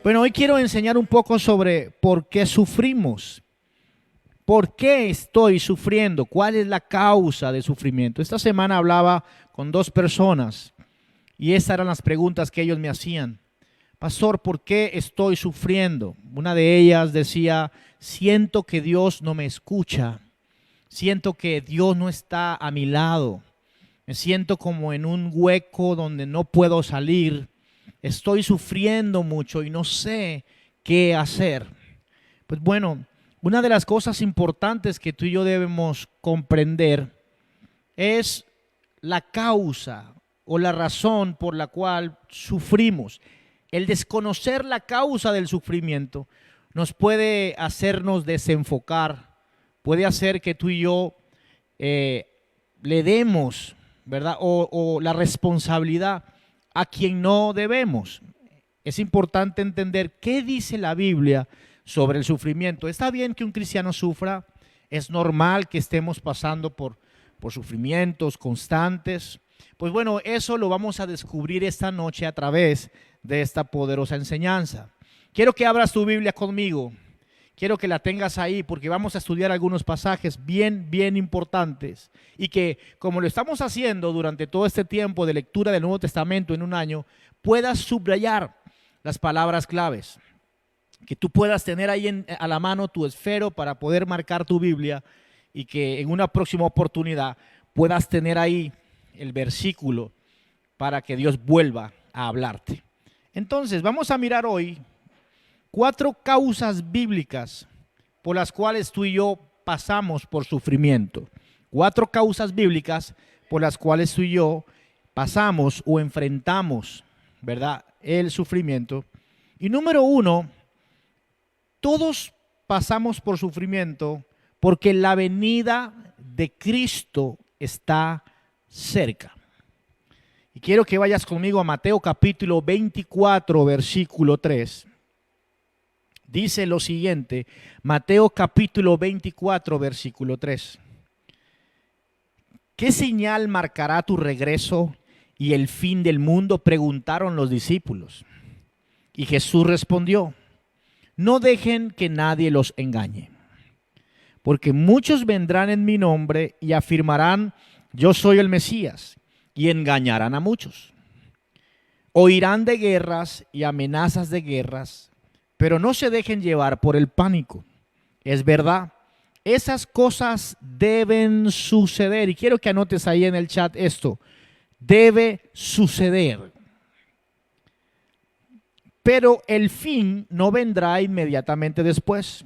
Bueno, hoy quiero enseñar un poco sobre por qué sufrimos. ¿Por qué estoy sufriendo? ¿Cuál es la causa de sufrimiento? Esta semana hablaba con dos personas y esas eran las preguntas que ellos me hacían. Pastor, ¿por qué estoy sufriendo? Una de ellas decía, siento que Dios no me escucha. Siento que Dios no está a mi lado. Me siento como en un hueco donde no puedo salir. Estoy sufriendo mucho y no sé qué hacer. Pues bueno, una de las cosas importantes que tú y yo debemos comprender es la causa o la razón por la cual sufrimos. El desconocer la causa del sufrimiento nos puede hacernos desenfocar, puede hacer que tú y yo eh, le demos, ¿verdad? O la responsabilidad a quien no debemos. Es importante entender qué dice la Biblia sobre el sufrimiento. Está bien que un cristiano sufra, es normal que estemos pasando por sufrimientos constantes. Pues bueno, eso lo vamos a descubrir esta noche a través de esta poderosa enseñanza. Quiero que abras tu Biblia conmigo. Quiero que la tengas ahí porque vamos a estudiar algunos pasajes bien importantes y que, como lo estamos haciendo durante todo este tiempo de lectura del Nuevo Testamento en un año, puedas subrayar las palabras claves, que tú puedas tener ahí a la mano tu esfero para poder marcar tu Biblia y que en una próxima oportunidad puedas tener ahí el versículo para que Dios vuelva a hablarte. Entonces, vamos a mirar hoy 4 causas bíblicas por las cuales tú y yo pasamos por sufrimiento. 4 causas bíblicas por las cuales tú y yo pasamos o enfrentamos, ¿verdad?, el sufrimiento. Y número 1, todos pasamos por sufrimiento porque la venida de Cristo está cerca. Y quiero que vayas conmigo a Mateo capítulo 24, versículo 3. Dice lo siguiente, Mateo capítulo 24, versículo 3. ¿Qué señal marcará tu regreso y el fin del mundo?, preguntaron los discípulos. Y Jesús respondió, no dejen que nadie los engañe, porque muchos vendrán en mi nombre y afirmarán, yo soy el Mesías, y engañarán a muchos. Oirán de guerras y amenazas de guerras, pero no se dejen llevar por el pánico. Es verdad, esas cosas deben suceder. Y quiero que anotes ahí en el chat esto. Debe suceder. Pero el fin no vendrá inmediatamente después.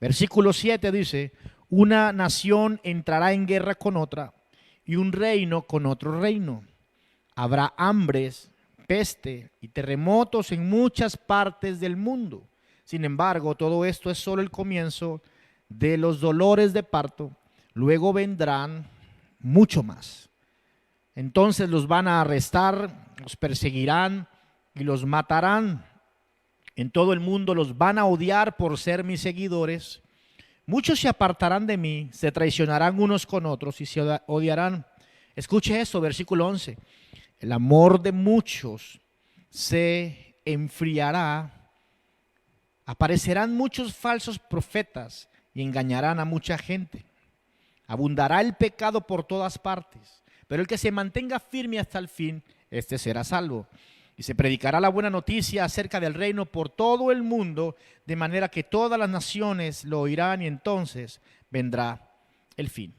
Versículo 7 dice, una nación entrará en guerra con otra y un reino con otro reino. Habrá hambres, peste y terremotos en muchas partes del mundo. Sin embargo, todo esto es solo el comienzo de los dolores de parto. Luego vendrán mucho más. Entonces los van a arrestar, los perseguirán y los matarán. En todo el mundo los van a odiar por ser mis seguidores. Muchos se apartarán de mí, se traicionarán unos con otros y se odiarán. Escuche esto, versículo 11. El amor de muchos se enfriará, aparecerán muchos falsos profetas y engañarán a mucha gente. Abundará el pecado por todas partes, pero el que se mantenga firme hasta el fin, este será salvo. Y se predicará la buena noticia acerca del reino por todo el mundo, de manera que todas las naciones lo oirán y entonces vendrá el fin.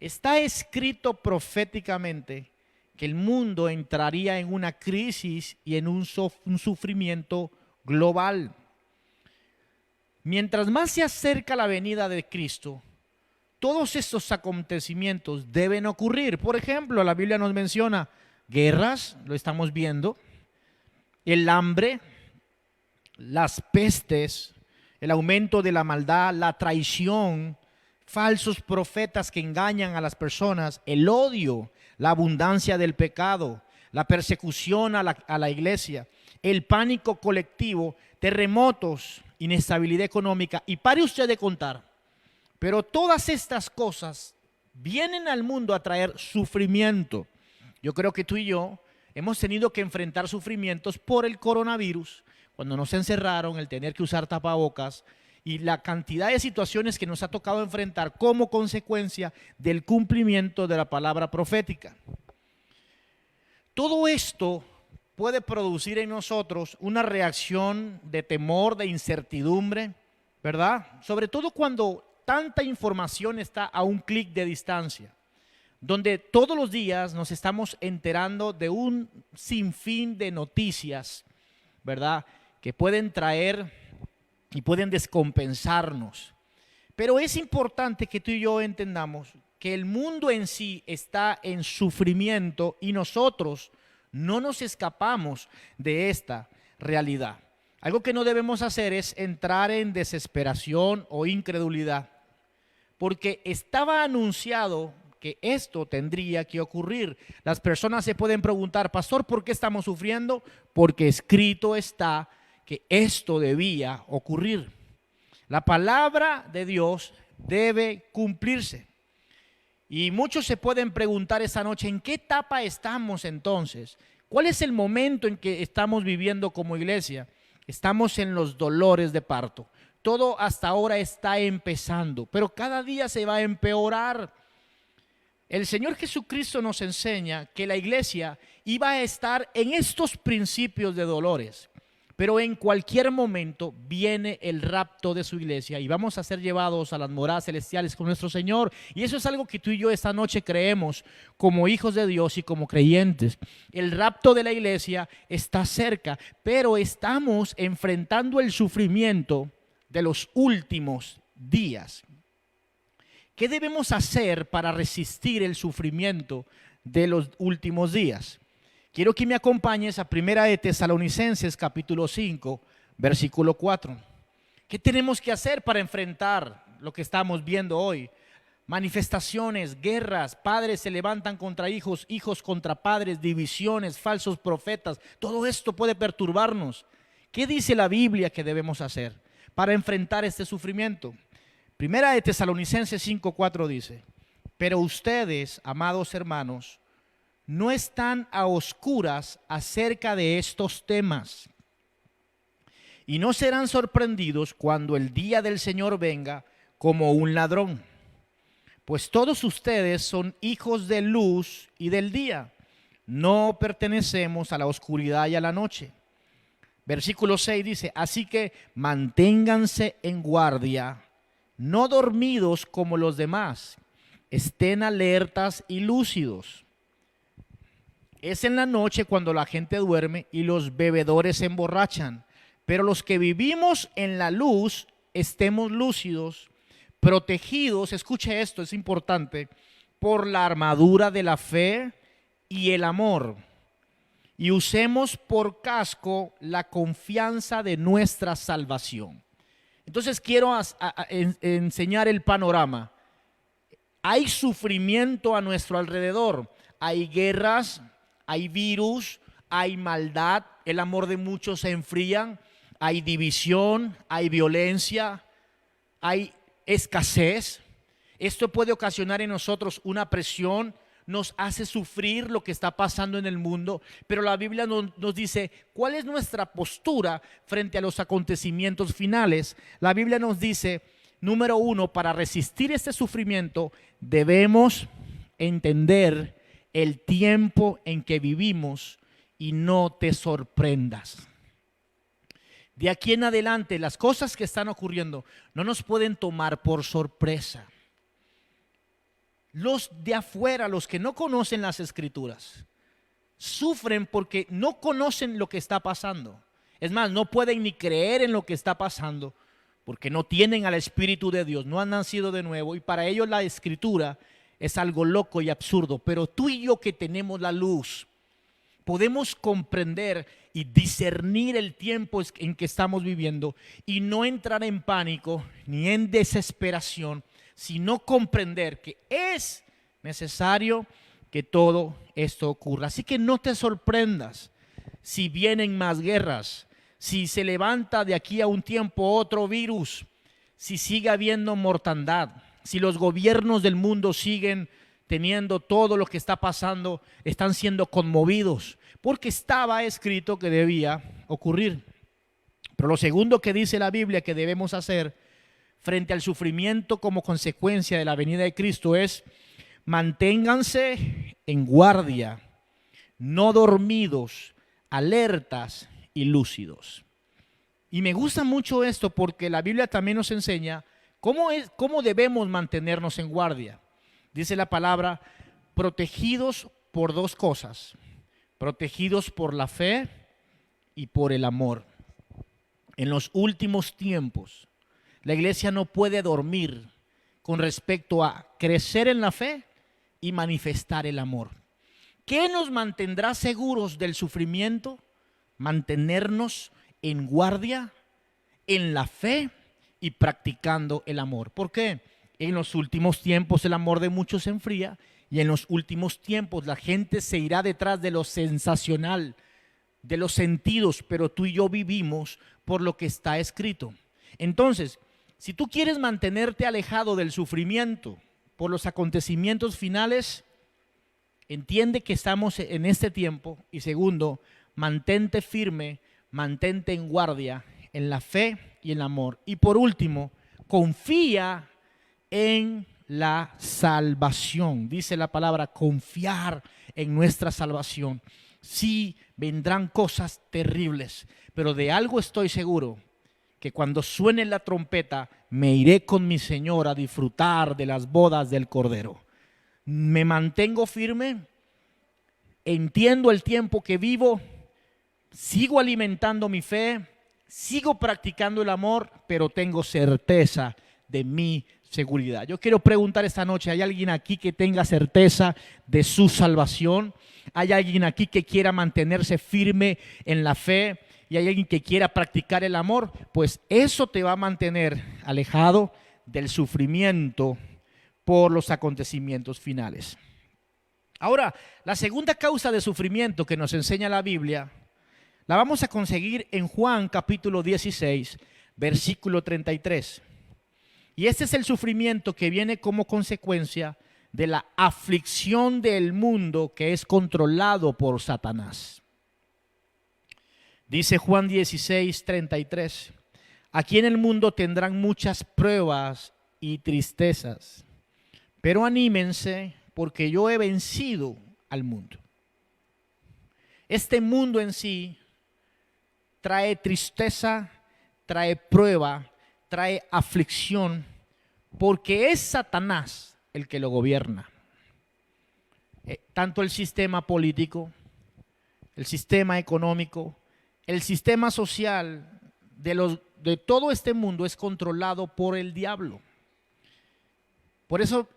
Está escrito proféticamente que el mundo entraría en una crisis y en un sufrimiento global. Mientras más se acerca la venida de Cristo, todos estos acontecimientos deben ocurrir. Por ejemplo, la Biblia nos menciona guerras, lo estamos viendo, el hambre, las pestes, el aumento de la maldad, la traición, falsos profetas que engañan a las personas, el odio, la abundancia del pecado, la persecución a la iglesia, el pánico colectivo, terremotos, inestabilidad económica. Y pare usted de contar, pero todas estas cosas vienen al mundo a traer sufrimiento. Yo creo que tú y yo hemos tenido que enfrentar sufrimientos por el coronavirus. cuando nos encerraron, el tener que usar tapabocas y la cantidad de situaciones que nos ha tocado enfrentar como consecuencia del cumplimiento de la palabra profética. Todo esto puede producir en nosotros una reacción de temor, de incertidumbre, ¿verdad? Sobre todo cuando tanta información está a un clic de distancia, donde todos los días nos estamos enterando de un sinfín de noticias, ¿verdad?, que pueden traer y pueden descompensarnos. Pero es importante que tú y yo entendamos que el mundo en sí está en sufrimiento y nosotros no nos escapamos de esta realidad. Algo que no debemos hacer es entrar en desesperación o incredulidad, porque estaba anunciado que esto tendría que ocurrir. Las personas se pueden preguntar, pastor, ¿por qué estamos sufriendo? Porque escrito está que esto debía ocurrir. La palabra de Dios debe cumplirse. Y muchos se pueden preguntar esta noche, ¿en qué etapa estamos entonces? ¿Cuál es el momento en que estamos viviendo como iglesia? Estamos en los dolores de parto. Todo hasta ahora está empezando, pero cada día se va a empeorar. El Señor Jesucristo nos enseña que la iglesia iba a estar en estos principios de dolores, pero en cualquier momento viene el rapto de su iglesia y vamos a ser llevados a las moradas celestiales con nuestro Señor. Y eso es algo que tú y yo esta noche creemos como hijos de Dios y como creyentes. El rapto de la iglesia está cerca, pero estamos enfrentando el sufrimiento de los últimos días. ¿Qué debemos hacer para resistir el sufrimiento de los últimos días? Quiero que me acompañes a Primera de Tesalonicenses capítulo 5, versículo 4. ¿Qué tenemos que hacer para enfrentar lo que estamos viendo hoy? Manifestaciones, guerras, padres se levantan contra hijos, hijos contra padres, divisiones, falsos profetas. Todo esto puede perturbarnos. ¿Qué dice la Biblia que debemos hacer para enfrentar este sufrimiento? Primera de Tesalonicenses 5, 4 dice, pero ustedes, amados hermanos, no están a oscuras acerca de estos temas y no serán sorprendidos cuando el día del Señor venga como un ladrón. Pues todos ustedes son hijos de luz y del día, no pertenecemos a la oscuridad y a la noche. Versículo 6 dice, así que manténganse en guardia, no dormidos como los demás, estén alertas y lúcidos. Es en la noche cuando la gente duerme y los bebedores se emborrachan. Pero los que vivimos en la luz, estemos lúcidos, protegidos, escuche esto, es importante, por la armadura de la fe y el amor. Y usemos por casco la confianza de nuestra salvación. Entonces quiero enseñar el panorama. Hay sufrimiento a nuestro alrededor, hay guerras, hay virus, hay maldad, el amor de muchos se enfría, hay división, hay violencia, hay escasez. Esto puede ocasionar en nosotros una presión, nos hace sufrir lo que está pasando en el mundo, pero la Biblia nos dice cuál es nuestra postura frente a los acontecimientos finales. La Biblia nos dice, número uno, para resistir este sufrimiento debemos entender el tiempo en que vivimos y no te sorprendas. De aquí en adelante, las cosas que están ocurriendo no nos pueden tomar por sorpresa. Los de afuera, los que no conocen las Escrituras, sufren porque no conocen lo que está pasando. Es más, no pueden ni creer en lo que está pasando porque no tienen al Espíritu de Dios, no han nacido de nuevo y para ellos la Escritura es algo loco y absurdo. Pero tú y yo que tenemos la luz, podemos comprender y discernir el tiempo en que estamos viviendo y no entrar en pánico ni en desesperación, sino comprender que es necesario que todo esto ocurra. Así que no te sorprendas si vienen más guerras, si se levanta de aquí a un tiempo otro virus, si sigue habiendo mortandad, si los gobiernos del mundo siguen teniendo todo lo que está pasando, están siendo conmovidos, porque estaba escrito que debía ocurrir. Pero lo segundo que dice la Biblia que debemos hacer frente al sufrimiento como consecuencia de la venida de Cristo es: manténganse en guardia, no dormidos, alertas y lúcidos. Y me gusta mucho esto porque la Biblia también nos enseña cómo debemos mantenernos en guardia. Dice la palabra: protegidos por dos cosas, protegidos por la fe y por el amor. En los últimos tiempos, la iglesia no puede dormir con respecto a crecer en la fe y manifestar el amor. ¿Qué nos mantendrá seguros del sufrimiento? Mantenernos en guardia, en la fe y practicando el amor. ¿Por qué? En los últimos tiempos el amor de muchos se enfría y en los últimos tiempos la gente se irá detrás de lo sensacional, de los sentidos, pero tú y yo vivimos por lo que está escrito. Entonces, si tú quieres mantenerte alejado del sufrimiento por los acontecimientos finales, entiende que estamos en este tiempo. Y segundo, mantente firme, mantente en guardia en la fe y en el amor. Y por último, confía en la salvación. Dice la palabra: confiar en nuestra salvación. Sí, vendrán cosas terribles, pero de algo estoy seguro: que cuando suene la trompeta me iré con mi Señor a disfrutar de las bodas del Cordero. Me mantengo firme, entiendo el tiempo que vivo, sigo alimentando mi fe, sigo practicando el amor, pero tengo certeza de mi seguridad. Yo quiero preguntar esta noche: ¿hay alguien aquí que tenga certeza de su salvación? ¿Hay alguien aquí que quiera mantenerse firme en la fe? ¿Y hay alguien que quiera practicar el amor? Pues eso te va a mantener alejado del sufrimiento por los acontecimientos finales. Ahora, la segunda causa de sufrimiento que nos enseña la Biblia la vamos a conseguir en Juan capítulo 16, versículo 33. Y este es el sufrimiento que viene como consecuencia de la aflicción del mundo que es controlado por Satanás. Dice Juan 16, 33: aquí en el mundo tendrán muchas pruebas y tristezas, pero anímense porque yo he vencido al mundo. Este mundo en sí trae tristeza, trae prueba, trae aflicción, porque es Satanás el que lo gobierna. Tanto el sistema político, el sistema económico, el sistema social de todo este mundo es controlado por el diablo. Por eso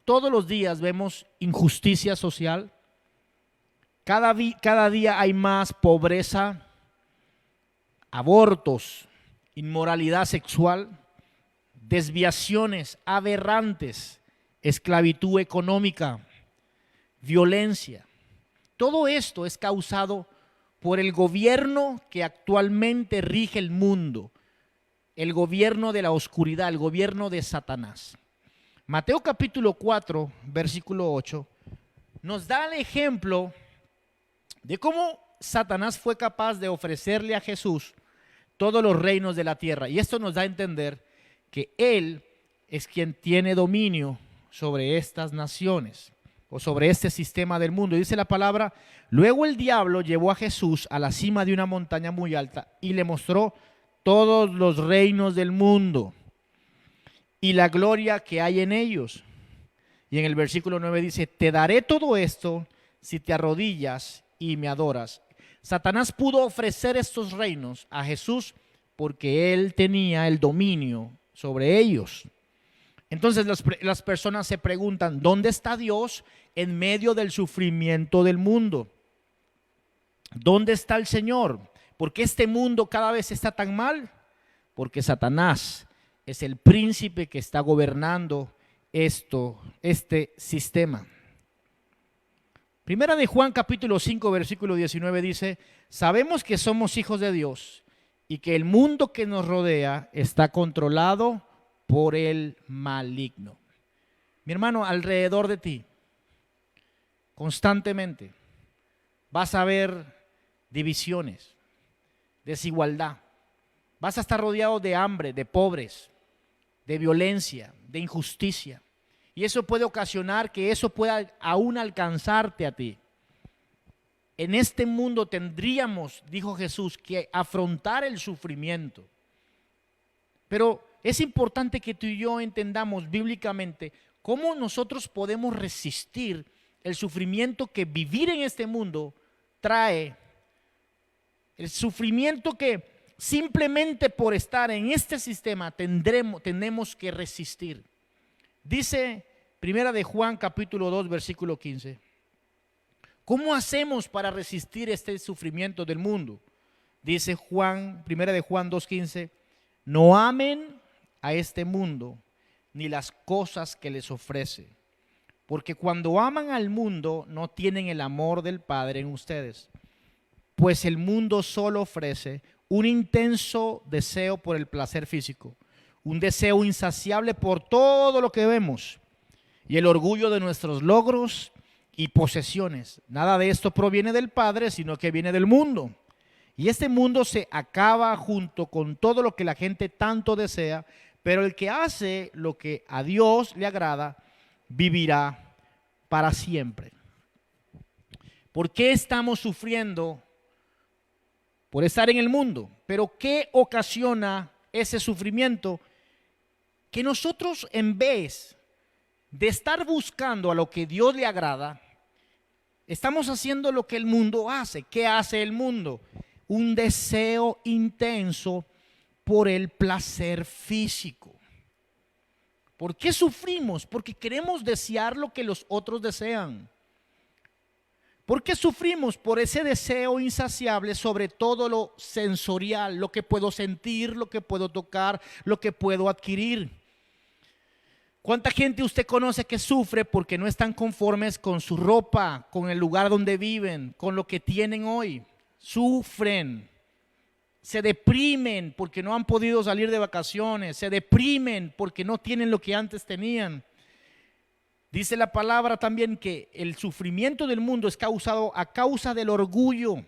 todos los días vemos injusticia social. Cada día hay más pobreza, abortos, inmoralidad sexual, desviaciones aberrantes, esclavitud económica, violencia. Todo esto es causado por el gobierno que actualmente rige el mundo, el gobierno de la oscuridad, el gobierno de Satanás. Mateo capítulo 4, versículo 8, nos da el ejemplo de cómo Satanás fue capaz de ofrecerle a Jesús todos los reinos de la tierra. Y esto nos da a entender que Él es quien tiene dominio sobre estas naciones o sobre este sistema del mundo. Dice la palabra: luego el diablo llevó a Jesús a la cima de una montaña muy alta y le mostró todos los reinos del mundo y la gloria que hay en ellos. Y en el versículo 9 dice: te daré todo esto si te arrodillas y me adoras. Satanás pudo ofrecer estos reinos a Jesús porque él tenía el dominio sobre ellos. Entonces las personas se preguntan: ¿dónde está Dios en medio del sufrimiento del mundo? ¿Dónde está el Señor? ¿Por qué este mundo cada vez está tan mal? Porque Satanás es el príncipe que está gobernando este sistema. Primera de Juan capítulo 5 versículo 19 dice: sabemos que somos hijos de Dios y que el mundo que nos rodea está controlado por el maligno. Mi hermano, alrededor de ti, constantemente, vas a ver divisiones, desigualdad, Vas a estar rodeado de hambre, de pobres, de violencia, de injusticia. Y eso puede ocasionar que eso pueda aún alcanzarte a ti. En este mundo tendríamos, dijo Jesús, que afrontar el sufrimiento. Pero es importante que tú y yo entendamos bíblicamente cómo nosotros podemos resistir el sufrimiento que vivir en este mundo trae. El sufrimiento que simplemente por estar en este sistema tenemos que resistir. Dice Primera de Juan capítulo 2 versículo 15. ¿Cómo hacemos para resistir este sufrimiento del mundo? Dice Primera de Juan 2:15, no amen a este mundo ni las cosas que les ofrece, porque cuando aman al mundo no tienen el amor del Padre en ustedes, pues el mundo solo ofrece un intenso deseo por el placer físico, un deseo insaciable por todo lo que vemos y el orgullo de nuestros logros y posesiones. Nada de esto proviene del Padre, sino que viene del mundo. Y este mundo se acaba junto con todo lo que la gente tanto desea, pero el que hace lo que a Dios le agrada, vivirá para siempre. ¿Por qué estamos sufriendo? Por estar en el mundo. Pero ¿qué ocasiona ese sufrimiento? Que nosotros, en vez de estar buscando a lo que Dios le agrada, estamos haciendo lo que el mundo hace. ¿Qué hace el mundo? Un deseo intenso por el placer físico. ¿Por qué sufrimos? Porque queremos desear lo que los otros desean. ¿Por qué sufrimos? Por ese deseo insaciable sobre todo lo sensorial, lo que puedo sentir, lo que puedo tocar, lo que puedo adquirir. ¿Cuánta gente usted conoce que sufre porque no están conformes con su ropa, con el lugar donde viven, con lo que tienen hoy? Sufren, se deprimen porque no han podido salir de vacaciones, se deprimen porque no tienen lo que antes tenían. Dice la palabra también que el sufrimiento del mundo es causado a causa del orgullo,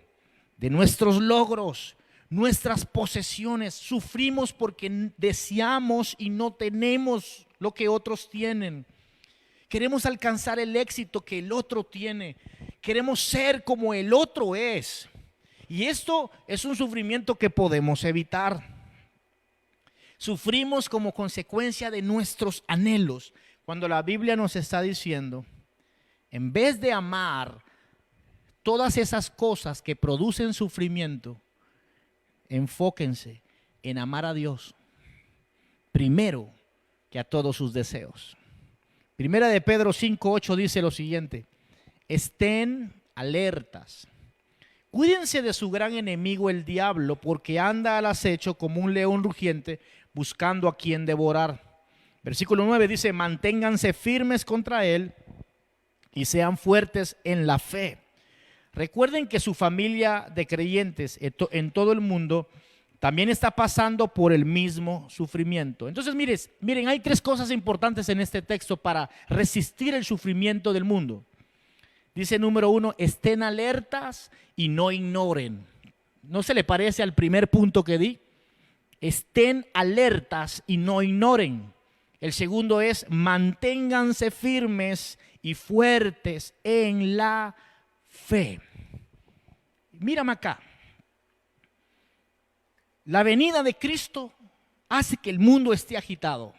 de nuestros logros, nuestras posesiones. Sufrimos porque deseamos y no tenemos lo que otros tienen. Queremos alcanzar el éxito que el otro tiene. Queremos ser como el otro es. Y esto es un sufrimiento que podemos evitar. Sufrimos como consecuencia de nuestros anhelos. Cuando la Biblia nos está diciendo, en vez de amar todas esas cosas que producen sufrimiento, enfóquense en amar a Dios primero que a todos sus deseos. Primera de Pedro 5:8 dice lo siguiente: estén alertas, cuídense de su gran enemigo el diablo, porque anda al acecho como un león rugiente buscando a quien devorar. Versículo 9 dice: manténganse firmes contra él y sean fuertes en la fe. Recuerden que su familia de creyentes en todo el mundo también está pasando por el mismo sufrimiento. Entonces miren, hay tres cosas importantes en este texto para resistir el sufrimiento del mundo. Dice número 1, estén alertas y no ignoren. ¿No se le parece al primer punto que di? Estén alertas y no ignoren. El segundo es: manténganse firmes y fuertes en la fe. Mírame acá. La venida de Cristo hace que el mundo esté agitado.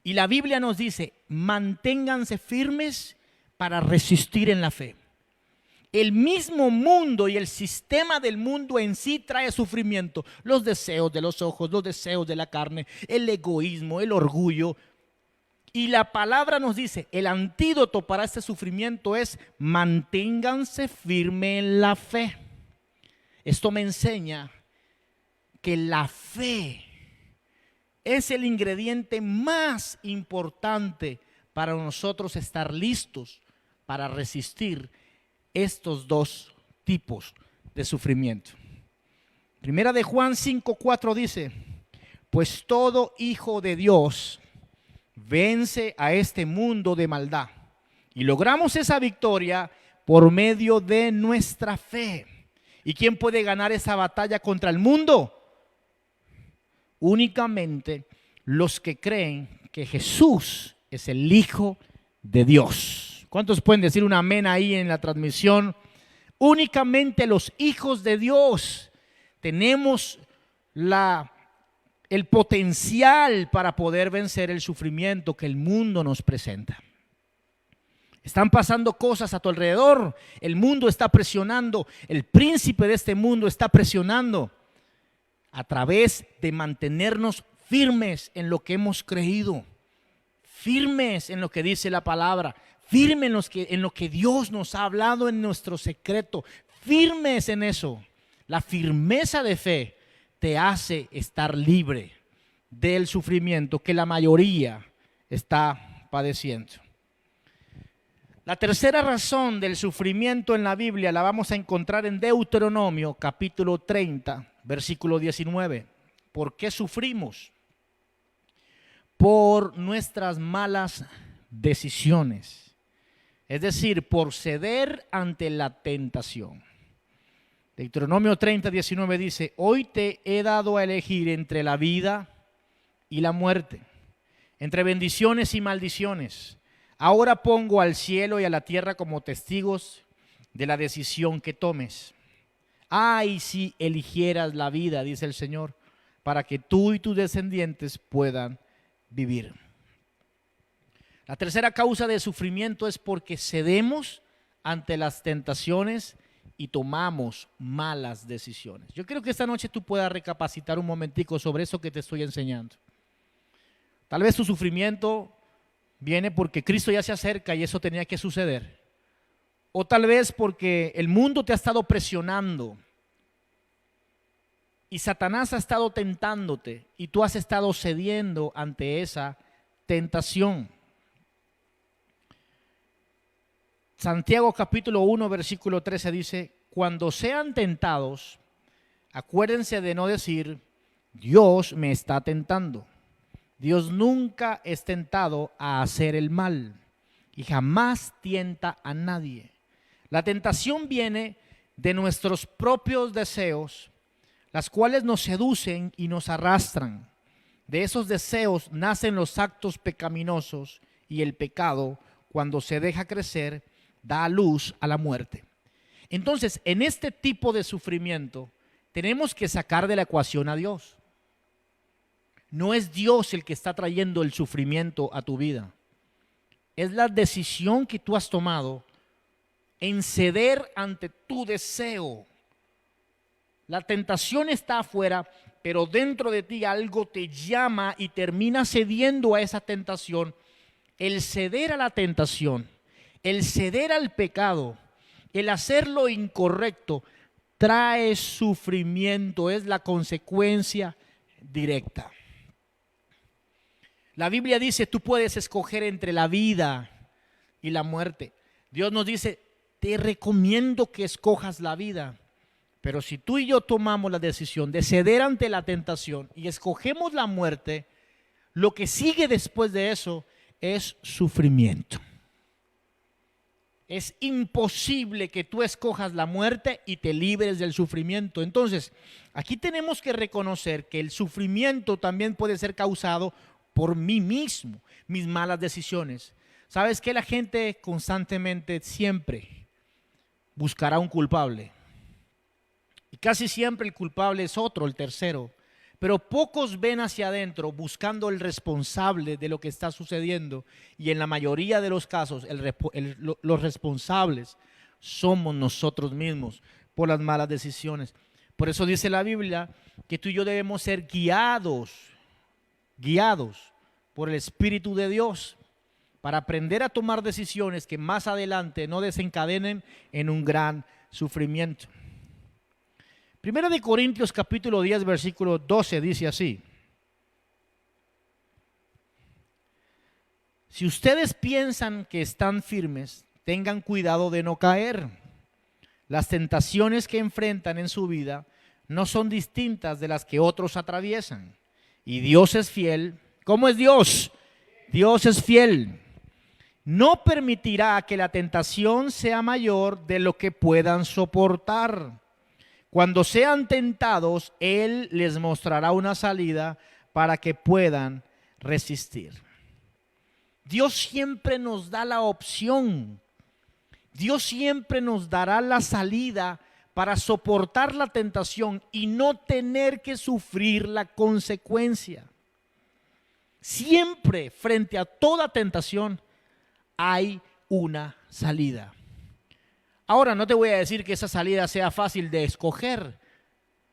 Y la Biblia nos dice: manténganse firmes para resistir en la fe. El mismo mundo y el sistema del mundo en sí trae sufrimiento. Los deseos de los ojos, los deseos de la carne, el egoísmo, el orgullo. Y la palabra nos dice, el antídoto para este sufrimiento es: manténganse firmes en la fe. Esto me enseña que la fe es el ingrediente más importante para nosotros estar listos para resistir estos dos tipos de sufrimiento. Primera de Juan 5:4 dice: pues todo hijo de Dios vence a este mundo de maldad, y logramos esa victoria por medio de nuestra fe. ¿Y quién puede ganar esa batalla contra el mundo? únicamente los que creen que Jesús es el Hijo de Dios. ¿Cuántos pueden decir un amén ahí en la transmisión? Únicamente los hijos de Dios tenemos el potencial para poder vencer el sufrimiento que el mundo nos presenta. Están pasando cosas a tu alrededor, el mundo está presionando, el príncipe de este mundo está presionando a través de mantenernos firmes en lo que hemos creído, firmes en lo que dice la palabra, firmes en lo que Dios nos ha hablado en nuestro secreto, firmes en eso. La firmeza de fe te hace estar libre del sufrimiento que la mayoría está padeciendo. La tercera razón del sufrimiento en la Biblia la vamos a encontrar en Deuteronomio capítulo 30, versículo 19. ¿Por qué sufrimos? Por nuestras malas decisiones. Es decir, por ceder ante la tentación. Deuteronomio 30, 19 dice: hoy te he dado a elegir entre la vida y la muerte, entre bendiciones y maldiciones. Ahora pongo al cielo y a la tierra como testigos de la decisión que tomes. Ay, si eligieras la vida, dice el Señor, para que tú y tus descendientes puedan vivir. La tercera causa de sufrimiento es porque cedemos ante las tentaciones y tomamos malas decisiones. Yo creo que esta noche tú puedas recapacitar un momentico sobre eso que te estoy enseñando. Tal vez tu sufrimiento viene porque Cristo ya se acerca y eso tenía que suceder. O tal vez porque el mundo te ha estado presionando y Satanás ha estado tentándote y tú has estado cediendo ante esa tentación. Santiago capítulo 1 versículo 13 dice: cuando sean tentados, acuérdense de no decir Dios me está tentando. Dios nunca es tentado a hacer el mal y jamás tienta a nadie. La tentación viene de nuestros propios deseos, las cuales nos seducen y nos arrastran. De esos deseos nacen los actos pecaminosos y el pecado, cuando se deja crecer, da luz a la muerte. Entonces, en este tipo de sufrimiento tenemos que sacar de la ecuación a Dios. No es Dios el que está trayendo el sufrimiento a tu vida. Es la decisión que tú has tomado en ceder ante tu deseo. La tentación está afuera, pero dentro de ti algo te llama y terminas cediendo a esa tentación. El ceder a la tentación, el ceder al pecado, el hacer lo incorrecto, trae sufrimiento, es la consecuencia directa. La Biblia dice, tú puedes escoger entre la vida y la muerte. Dios nos dice, te recomiendo que escojas la vida. Pero si tú y yo tomamos la decisión de ceder ante la tentación y escogemos la muerte, lo que sigue después de eso es sufrimiento. Es imposible que tú escojas la muerte y te libres del sufrimiento. Entonces, aquí tenemos que reconocer que el sufrimiento también puede ser causado por mí mismo, mis malas decisiones. ¿Sabes qué? La gente constantemente siempre buscará un culpable. Y casi siempre el culpable es otro, el tercero. Pero pocos ven hacia adentro buscando el responsable de lo que está sucediendo. Y en la mayoría de los casos, los responsables somos nosotros mismos por las malas decisiones. Por eso dice la Biblia que tú y yo debemos ser guiados por el Espíritu de Dios para aprender a tomar decisiones que más adelante no desencadenen en un gran sufrimiento. Primera de Corintios capítulo 10 versículo 12 dice así: si ustedes piensan que están firmes, tengan cuidado de no caer. Las tentaciones que enfrentan en su vida no son distintas de las que otros atraviesan. Y Dios es fiel. ¿Cómo es Dios? Dios es fiel. No permitirá que la tentación sea mayor de lo que puedan soportar. Cuando sean tentados, Él les mostrará una salida para que puedan resistir. Dios siempre nos da la opción. Dios siempre nos dará la salida para soportar la tentación y no tener que sufrir la consecuencia. Siempre frente a toda tentación hay una salida. Ahora, no te voy a decir que esa salida sea fácil de escoger,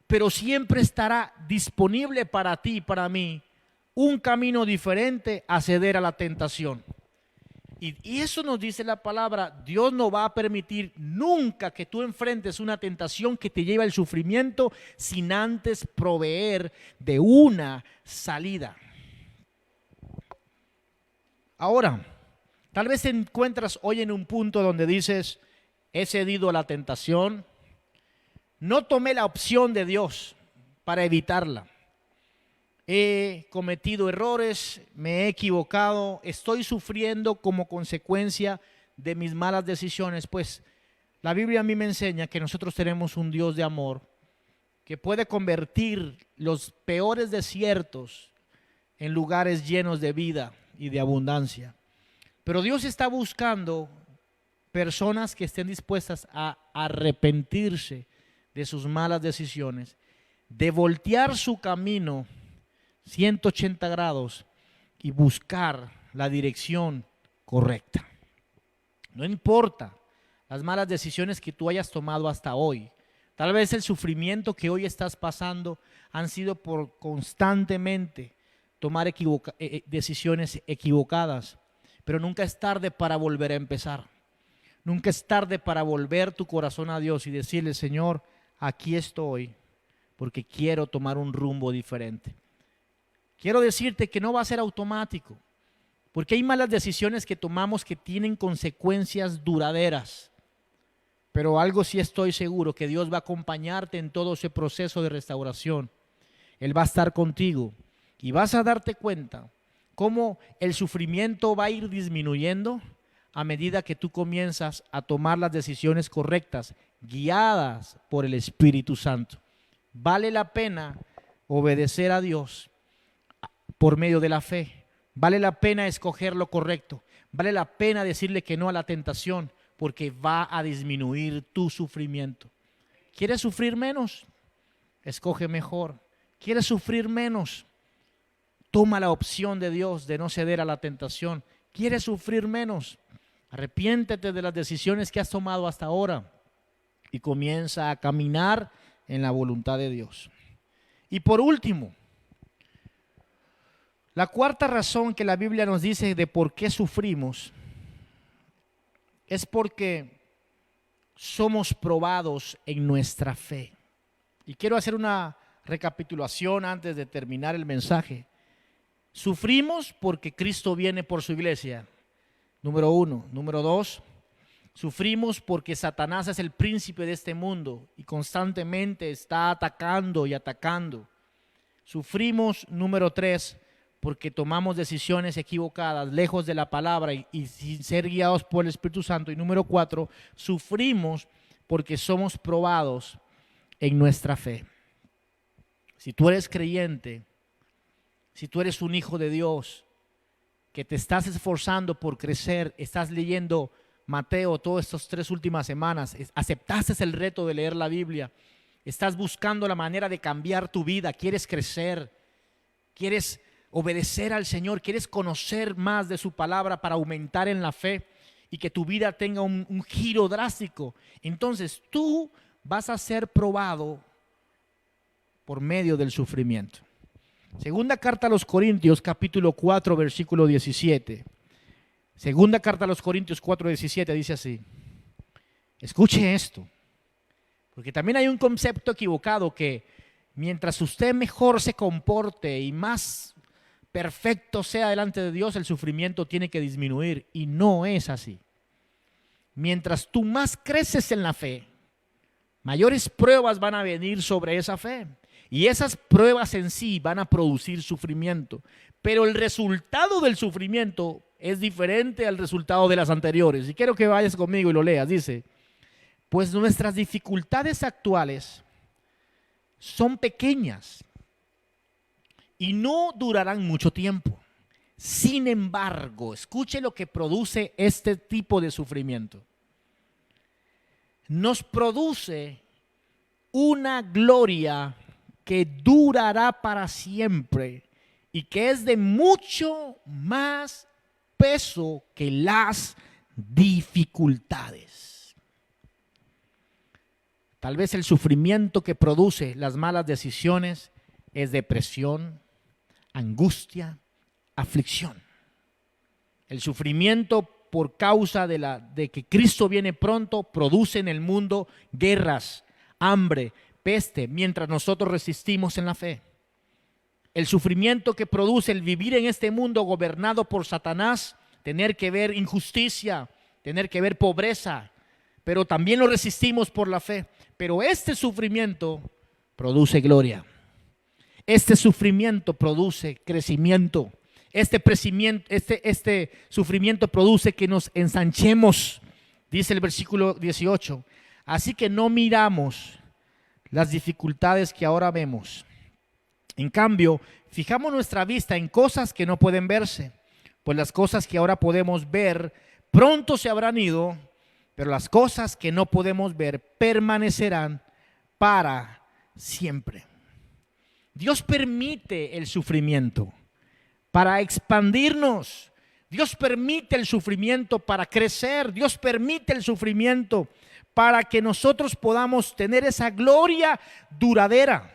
pero siempre estará disponible para ti y para mí un camino diferente a ceder a la tentación. Y eso nos dice la palabra. Dios no va a permitir nunca que tú enfrentes una tentación que te lleve al sufrimiento sin antes proveer de una salida. Ahora, tal vez te encuentras hoy en un punto donde dices: he cedido a la tentación, no tomé la opción de Dios para evitarla. He cometido errores, me he equivocado, estoy sufriendo como consecuencia de mis malas decisiones. Pues la Biblia a mí me enseña que nosotros tenemos un Dios de amor que puede convertir los peores desiertos en lugares llenos de vida y de abundancia. Pero Dios está buscando personas que estén dispuestas a arrepentirse de sus malas decisiones, de voltear su camino 180 grados y buscar la dirección correcta. No importa las malas decisiones que tú hayas tomado hasta hoy. Tal vez el sufrimiento que hoy estás pasando han sido por constantemente tomar decisiones equivocadas. Pero nunca es tarde para volver a empezar. Nunca es tarde para volver tu corazón a Dios y decirle: Señor, aquí estoy porque quiero tomar un rumbo diferente. Quiero decirte que no va a ser automático, porque hay malas decisiones que tomamos que tienen consecuencias duraderas. Pero algo sí estoy seguro, que Dios va a acompañarte en todo ese proceso de restauración. Él va a estar contigo y vas a darte cuenta cómo el sufrimiento va a ir disminuyendo a medida que tú comienzas a tomar las decisiones correctas, guiadas por el Espíritu Santo. Vale la pena obedecer a Dios por medio de la fe. Vale la pena escoger lo correcto. Vale la pena decirle que no a la tentación, porque va a disminuir tu sufrimiento. ¿Quieres sufrir menos? Escoge mejor. ¿Quieres sufrir menos? Toma la opción de Dios de no ceder a la tentación. ¿Quieres sufrir menos? Arrepiéntete de las decisiones que has tomado hasta ahora y comienza a caminar en la voluntad de Dios. Y por último, la cuarta razón que la Biblia nos dice de por qué sufrimos es porque somos probados en nuestra fe. Y quiero hacer una recapitulación antes de terminar el mensaje. Sufrimos porque Cristo viene por su iglesia, número 1. Número 2, sufrimos porque Satanás es el príncipe de este mundo y constantemente está atacando y atacando. Sufrimos, número 3, porque tomamos decisiones equivocadas, lejos de la palabra y sin ser guiados por el Espíritu Santo. Y número 4, sufrimos porque somos probados en nuestra fe. Si tú eres creyente, si tú eres un hijo de Dios, que te estás esforzando por crecer, estás leyendo Mateo todas estas 3 últimas semanas, aceptaste el reto de leer la Biblia, estás buscando la manera de cambiar tu vida, quieres crecer, quieres obedecer al Señor, quieres conocer más de su palabra para aumentar en la fe y que tu vida tenga un giro drástico, entonces tú vas a ser probado por medio del sufrimiento. Segunda carta a los Corintios, capítulo 4, versículo 17. Segunda carta a los Corintios 4, 17 dice así. Escuche esto, porque también hay un concepto equivocado que mientras usted mejor se comporte y más perfecto sea delante de Dios, el sufrimiento tiene que disminuir, y no es así. Mientras tú más creces en la fe, mayores pruebas van a venir sobre esa fe. Y esas pruebas en sí van a producir sufrimiento. Pero el resultado del sufrimiento es diferente al resultado de las anteriores. Y quiero que vayas conmigo y lo leas. Dice: pues nuestras dificultades actuales son pequeñas y no durarán mucho tiempo. Sin embargo, escuche lo que produce este tipo de sufrimiento. Nos produce una gloria que durará para siempre y que es de mucho más peso que las dificultades. Tal vez el sufrimiento que produce las malas decisiones es depresión, angustia, aflicción. El sufrimiento por causa de que Cristo viene pronto produce en el mundo guerras, hambre, peste, mientras nosotros resistimos en la fe. El sufrimiento que produce el vivir en este mundo gobernado por Satanás, tener que ver injusticia, tener que ver pobreza, pero también lo resistimos por la fe. Pero este sufrimiento produce gloria. Este sufrimiento produce crecimiento. Este sufrimiento produce que nos ensanchemos, dice el versículo 18. Así que no miramos las dificultades que ahora vemos. En cambio, fijamos nuestra vista en cosas que no pueden verse, pues las cosas que ahora podemos ver pronto se habrán ido, pero las cosas que no podemos ver permanecerán para siempre. Dios permite el sufrimiento para expandirnos. Dios permite el sufrimiento para crecer. Dios permite el sufrimiento para que nosotros podamos tener esa gloria duradera.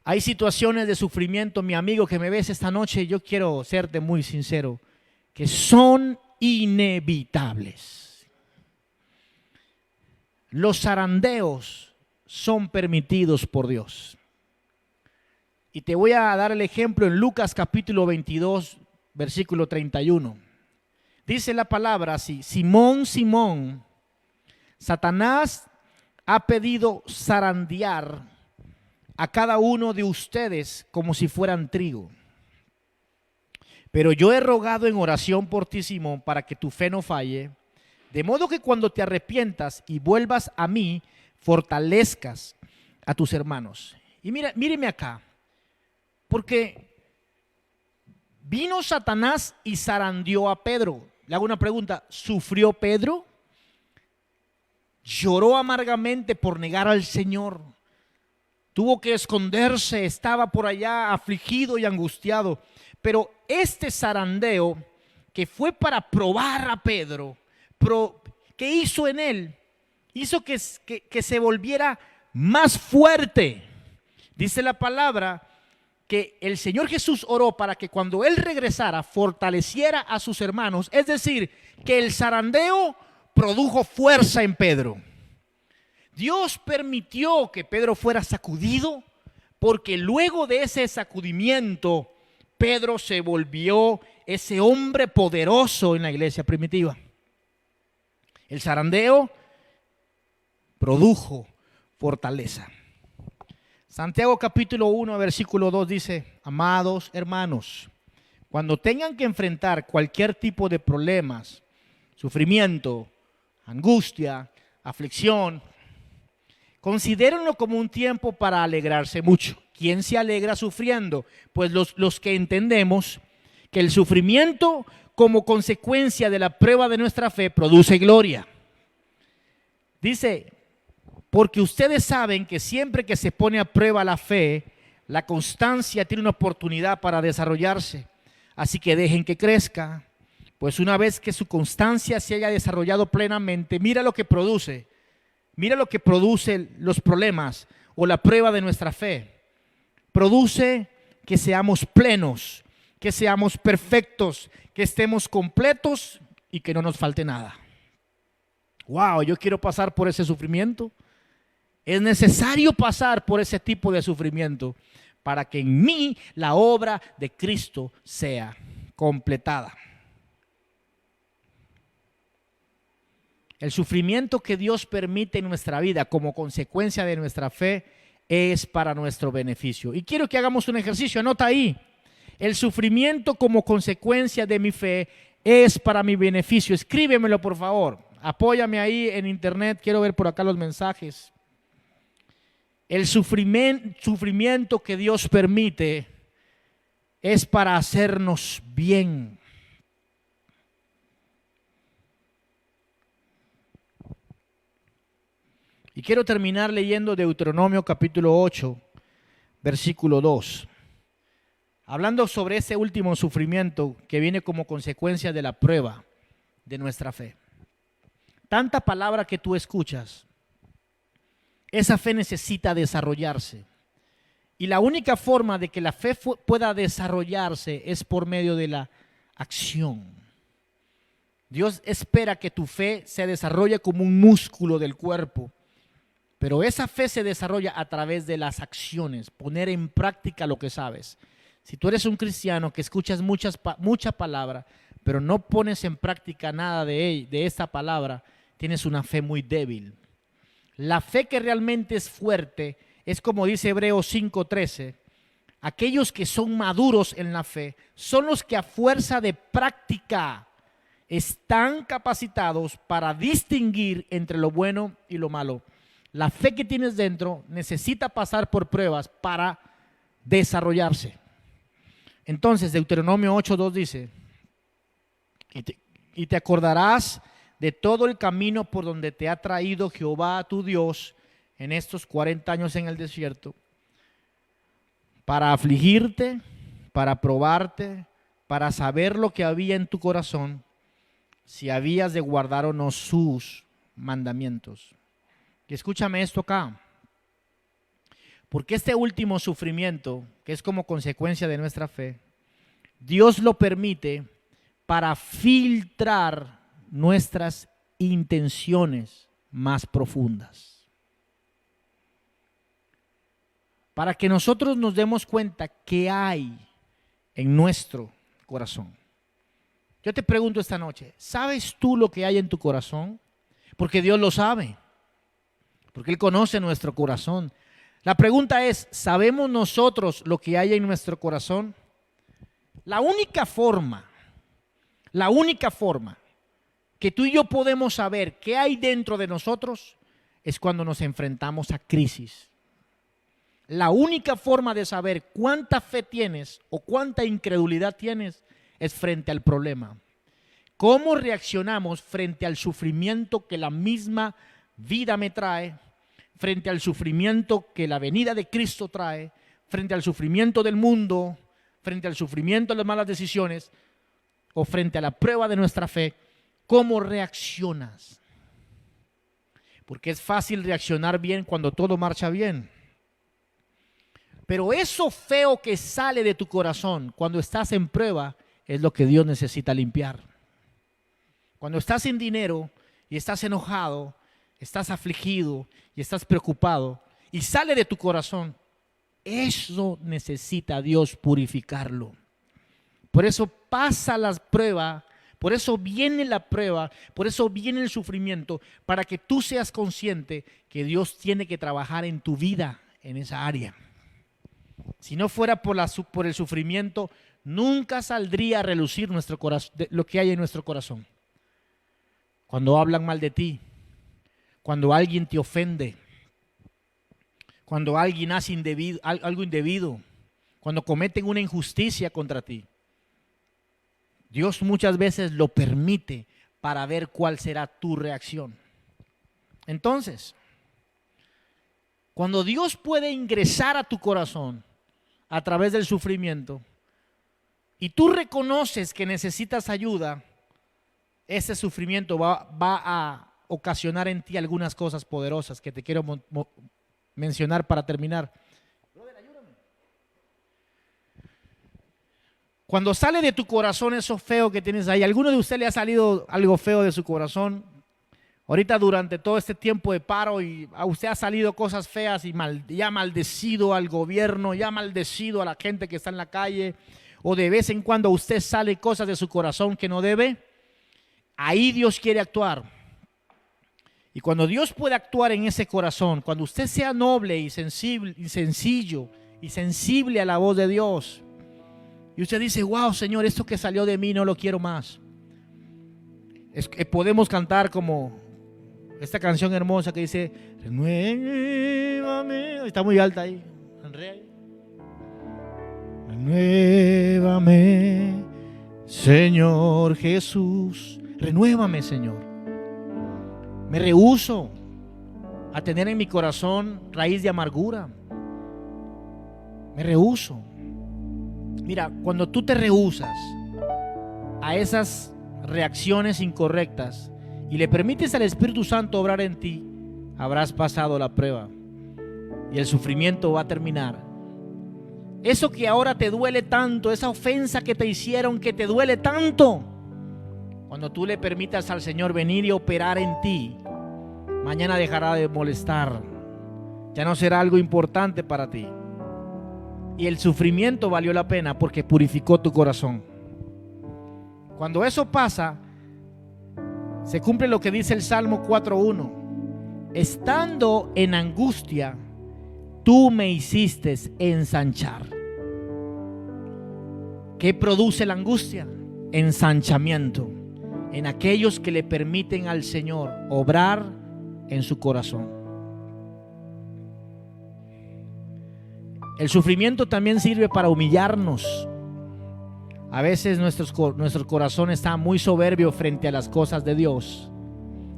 Hay situaciones de sufrimiento, mi amigo que me ves esta noche, yo quiero serte muy sincero, que son inevitables. Los zarandeos son permitidos por Dios. Y te voy a dar el ejemplo en Lucas capítulo 22, versículo 31. Dice la palabra así: Simón, Simón, Satanás ha pedido zarandear a cada uno de ustedes como si fueran trigo. Pero yo he rogado en oración por ti, Simón, para que tu fe no falle, de modo que cuando te arrepientas y vuelvas a mí, fortalezcas a tus hermanos. Y míreme acá, porque vino Satanás y zarandeó a Pedro. Le hago una pregunta: ¿sufrió Pedro? Lloró amargamente por negar al Señor. Tuvo que esconderse, estaba por allá afligido y angustiado. Pero este zarandeo que fue para probar a Pedro, ¿qué hizo en él? Hizo que se volviera más fuerte. Dice la palabra que el Señor Jesús oró para que cuando Él regresara fortaleciera a sus hermanos. Es decir, que el zarandeo produjo fuerza en Pedro. Dios permitió que Pedro fuera sacudido, porque luego de ese sacudimiento Pedro se volvió ese hombre poderoso en la iglesia primitiva. El zarandeo produjo fortaleza. Santiago capítulo 1 versículo 2 dice: amados hermanos, cuando tengan que enfrentar cualquier tipo de problemas, sufrimiento, angustia, aflicción, considérenlo como un tiempo para alegrarse mucho. ¿Quién se alegra sufriendo? Pues los que entendemos que el sufrimiento como consecuencia de la prueba de nuestra fe produce gloria. Dice: porque ustedes saben que siempre que se pone a prueba la fe, la constancia tiene una oportunidad para desarrollarse. Así que dejen que crezca, pues una vez que su constancia se haya desarrollado plenamente, mira lo que produce. Mira lo que produce los problemas o la prueba de nuestra fe. Produce que seamos plenos, que seamos perfectos, que estemos completos y que no nos falte nada. Wow, yo quiero pasar por ese sufrimiento. Es necesario pasar por ese tipo de sufrimiento para que en mí la obra de Cristo sea completada. El sufrimiento que Dios permite en nuestra vida como consecuencia de nuestra fe es para nuestro beneficio. Y quiero que hagamos un ejercicio, anota ahí. El sufrimiento como consecuencia de mi fe es para mi beneficio. Escríbemelo, por favor. Apóyame ahí en internet, quiero ver por acá los mensajes. El sufrimiento que Dios permite es para hacernos bien. Y quiero terminar leyendo Deuteronomio capítulo 8, versículo 2. Hablando sobre ese último sufrimiento que viene como consecuencia de la prueba de nuestra fe. Tanta palabra que tú escuchas, esa fe necesita desarrollarse. Y la única forma de que la fe pueda desarrollarse es por medio de la acción. Dios espera que tu fe se desarrolle como un músculo del cuerpo. Pero esa fe se desarrolla a través de las acciones, poner en práctica lo que sabes. Si tú eres un cristiano que escuchas mucha palabra, pero no pones en práctica nada de esa palabra, tienes una fe muy débil. La fe que realmente es fuerte es como dice Hebreos 5:13, aquellos que son maduros en la fe son los que a fuerza de práctica están capacitados para distinguir entre lo bueno y lo malo. La fe que tienes dentro necesita pasar por pruebas para desarrollarse. Entonces, Deuteronomio 8:2 dice, y te acordarás de todo el camino por donde te ha traído Jehová tu Dios en estos 40 años en el desierto, para afligirte, para probarte, para saber lo que había en tu corazón, si habías de guardar o no sus mandamientos. Y escúchame esto acá, porque este último sufrimiento, que es como consecuencia de nuestra fe, Dios lo permite para filtrar nuestras intenciones más profundas. Para que nosotros nos demos cuenta qué hay en nuestro corazón. Yo te pregunto esta noche, ¿sabes tú lo que hay en tu corazón? Porque Dios lo sabe. Porque Él conoce nuestro corazón. La pregunta es, ¿sabemos nosotros lo que hay en nuestro corazón? La única forma que tú y yo podemos saber qué hay dentro de nosotros es cuando nos enfrentamos a crisis. La única forma de saber cuánta fe tienes o cuánta incredulidad tienes es frente al problema. ¿Cómo reaccionamos frente al sufrimiento que la misma vida me trae, frente al sufrimiento que la venida de Cristo trae, frente al sufrimiento del mundo, frente al sufrimiento de las malas decisiones o frente a la prueba de nuestra fe? ¿Cómo reaccionas? Porque es fácil reaccionar bien cuando todo marcha bien. Pero eso feo que sale de tu corazón cuando estás en prueba es lo que Dios necesita limpiar. Cuando estás sin dinero y estás enojado, estás afligido y estás preocupado y sale de tu corazón, eso necesita Dios purificarlo. Por eso pasa la prueba, por eso viene la prueba, por eso viene el sufrimiento, para que tú seas consciente que Dios tiene que trabajar en tu vida, en esa área. Si no fuera por el sufrimiento, nunca saldría a relucir nuestro corazón, lo que hay en nuestro corazón. Cuando hablan mal de ti, cuando alguien te ofende, cuando alguien hace algo indebido, cuando cometen una injusticia contra ti, Dios muchas veces lo permite para ver cuál será tu reacción. Entonces, cuando Dios puede ingresar a tu corazón a través del sufrimiento y tú reconoces que necesitas ayuda, ese sufrimiento va a ocasionar en ti algunas cosas poderosas que te quiero mencionar para terminar. Brother, ayúdame. Cuando sale de tu corazón eso feo que tienes ahí, ¿alguno de ustedes le ha salido algo feo de su corazón? Ahorita durante todo este tiempo de paro y a usted ha salido cosas feas y ya ha maldecido al gobierno, ya ha maldecido a la gente que está en la calle, o de vez en cuando a usted sale cosas de su corazón que no debe. Ahí Dios quiere actuar. Y cuando Dios puede actuar en ese corazón, cuando usted sea noble y sensible y sencillo y sensible a la voz de Dios, y usted dice, wow, Señor, esto que salió de mí no lo quiero más. Podemos cantar como esta canción hermosa que dice, renuévame, está muy alta ahí, renuévame, Señor Jesús, renuévame, Señor. Me rehúso a tener en mi corazón raíz de amargura. Me rehúso. Mira, cuando tú te rehusas a esas reacciones incorrectas y le permites al Espíritu Santo obrar en ti, habrás pasado la prueba y el sufrimiento va a terminar. Eso que ahora te duele tanto, esa ofensa que te hicieron que te duele tanto, cuando tú le permitas al Señor venir y operar en ti, mañana dejará de molestar, ya no será algo importante para ti. Y el sufrimiento valió la pena porque purificó tu corazón. Cuando eso pasa, se cumple lo que dice el Salmo 4:1. Estando en angustia, tú me hiciste ensanchar. ¿Qué produce la angustia? Ensanchamiento en aquellos que le permiten al Señor obrar en su corazón. El sufrimiento también sirve para humillarnos. A veces nuestro corazón está muy soberbio frente a las cosas de Dios.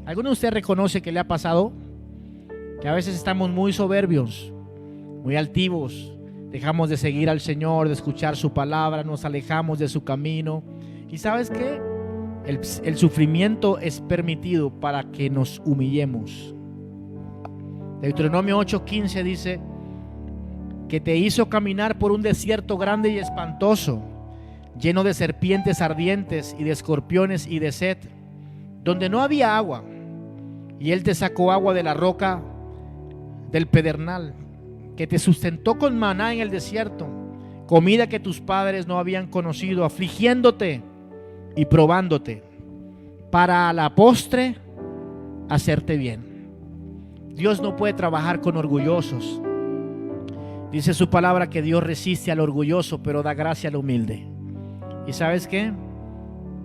¿Alguno de ustedes reconoce que le ha pasado? Que a veces estamos muy soberbios, muy altivos. Dejamos de seguir al Señor, de escuchar su palabra, nos alejamos de su camino. ¿Y sabes qué? El sufrimiento es permitido para que nos humillemos. Deuteronomio 8:15 dice que te hizo caminar por un desierto grande y espantoso, lleno de serpientes ardientes y de escorpiones y de sed, donde no había agua, y Él te sacó agua de la roca del pedernal, que te sustentó con maná en el desierto, comida que tus padres no habían conocido, afligiéndote y probándote, para a la postre hacerte bien. Dios no puede trabajar con orgullosos. Dice su palabra que Dios resiste al orgulloso, pero da gracia al humilde. ¿Y sabes qué?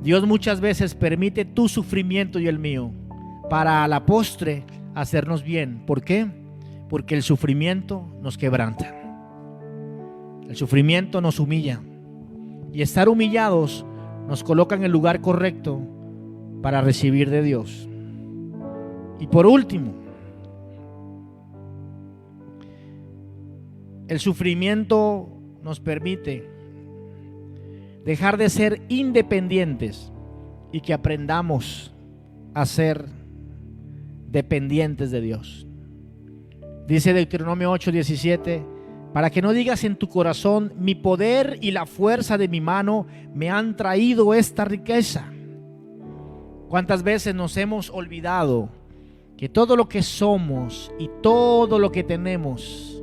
Dios muchas veces permite tu sufrimiento y el mío para a la postre hacernos bien. ¿Por qué? Porque el sufrimiento nos quebranta. El sufrimiento nos humilla. Y estar humillados nos coloca en el lugar correcto para recibir de Dios. Y por último, el sufrimiento nos permite dejar de ser independientes y que aprendamos a ser dependientes de Dios. Dice Deuteronomio 8:17, para que no digas en tu corazón, mi poder y la fuerza de mi mano me han traído esta riqueza. ¿Cuántas veces nos hemos olvidado que todo lo que somos y todo lo que tenemos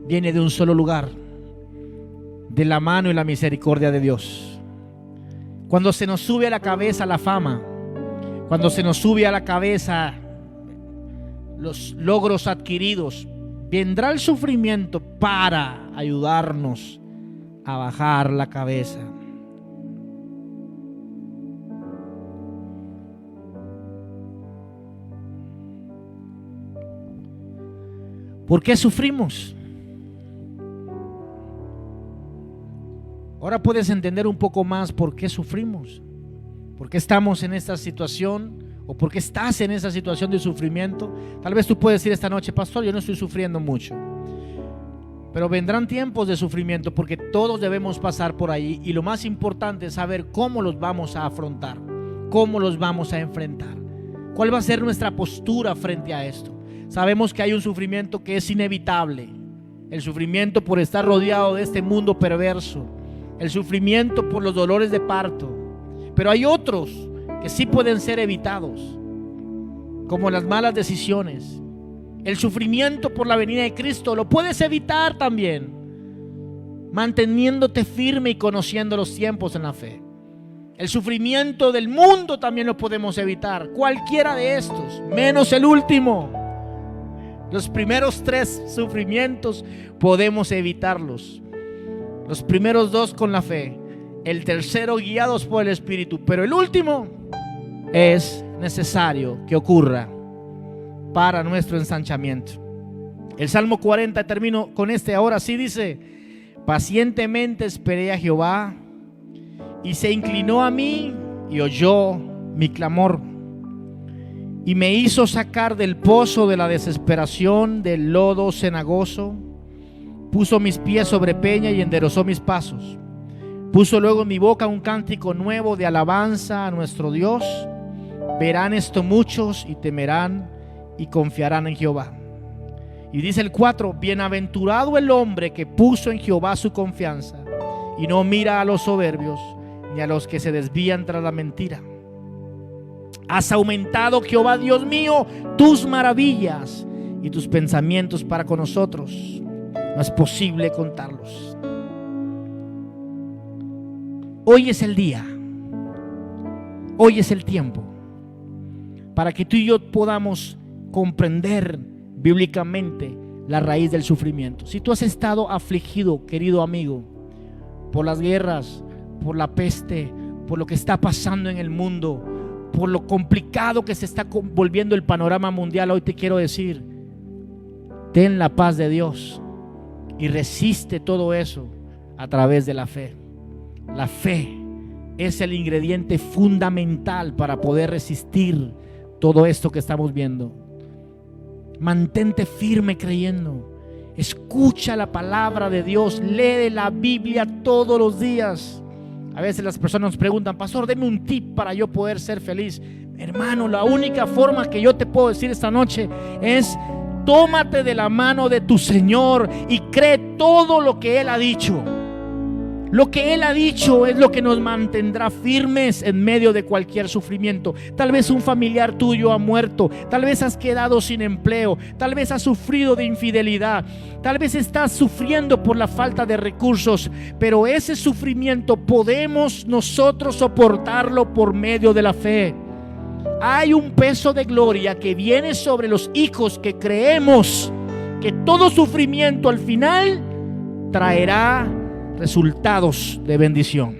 viene de un solo lugar, de la mano y la misericordia de Dios? Cuando se nos sube a la cabeza la fama, cuando se nos sube a la cabeza los logros adquiridos, vendrá el sufrimiento para ayudarnos a bajar la cabeza. ¿Por qué sufrimos? Ahora puedes entender un poco más por qué sufrimos, por qué estamos en esta situación o por qué estás en esa situación de sufrimiento. Tal vez tú puedes decir esta noche, pastor, yo no estoy sufriendo mucho, pero vendrán tiempos de sufrimiento porque todos debemos pasar por ahí, y lo más importante es saber cómo los vamos a afrontar, cómo los vamos a enfrentar, cuál va a ser nuestra postura frente a esto. Sabemos que hay un sufrimiento que es inevitable, el sufrimiento por estar rodeado de este mundo perverso, el sufrimiento por los dolores de parto, pero hay otros que sí pueden ser evitados, como las malas decisiones. El sufrimiento por la venida de Cristo lo puedes evitar también, manteniéndote firme y conociendo los tiempos en la fe. El sufrimiento del mundo también lo podemos evitar, cualquiera de estos, menos el último. Los primeros 3 sufrimientos podemos evitarlos, los primeros 2 con la fe, el tercero guiados por el Espíritu, pero el último es necesario que ocurra para nuestro ensanchamiento. El Salmo 40, termino con este ahora sí, dice: pacientemente esperé a Jehová, y se inclinó a mí y oyó mi clamor, y me hizo sacar del pozo de la desesperación, del lodo cenagoso. Puso mis pies sobre peña y enderezó mis pasos. Puso luego en mi boca un cántico nuevo de alabanza a nuestro Dios. Verán esto muchos y temerán y confiarán en Jehová. Y dice el 4: bienaventurado el hombre que puso en Jehová su confianza y no mira a los soberbios ni a los que se desvían tras la mentira. Has aumentado, Jehová Dios mío, tus maravillas y tus pensamientos para con nosotros. No es posible contarlos. Hoy es el día, hoy es el tiempo para que tú y yo podamos comprender bíblicamente la raíz del sufrimiento. Si tú has estado afligido, querido amigo, por las guerras, por la peste, por lo que está pasando en el mundo, por lo complicado que se está volviendo el panorama mundial, hoy te quiero decir: ten la paz de Dios y resiste todo eso a través de la fe. La fe es el ingrediente fundamental para poder resistir todo esto que estamos viendo. Mantente firme creyendo. Escucha la palabra de Dios. Lee la Biblia todos los días. A veces las personas nos preguntan: pastor, deme un tip para yo poder ser feliz. Hermano, la única forma que yo te puedo decir esta noche es: tómate de la mano de tu Señor y cree todo lo que Él ha dicho. Lo que Él ha dicho es lo que nos mantendrá firmes en medio de cualquier sufrimiento. Tal vez un familiar tuyo ha muerto, tal vez has quedado sin empleo, tal vez has sufrido de infidelidad, tal vez estás sufriendo por la falta de recursos, pero ese sufrimiento podemos nosotros soportarlo por medio de la fe. Hay un peso de gloria que viene sobre los hijos que creemos que todo sufrimiento al final traerá resultados de bendición.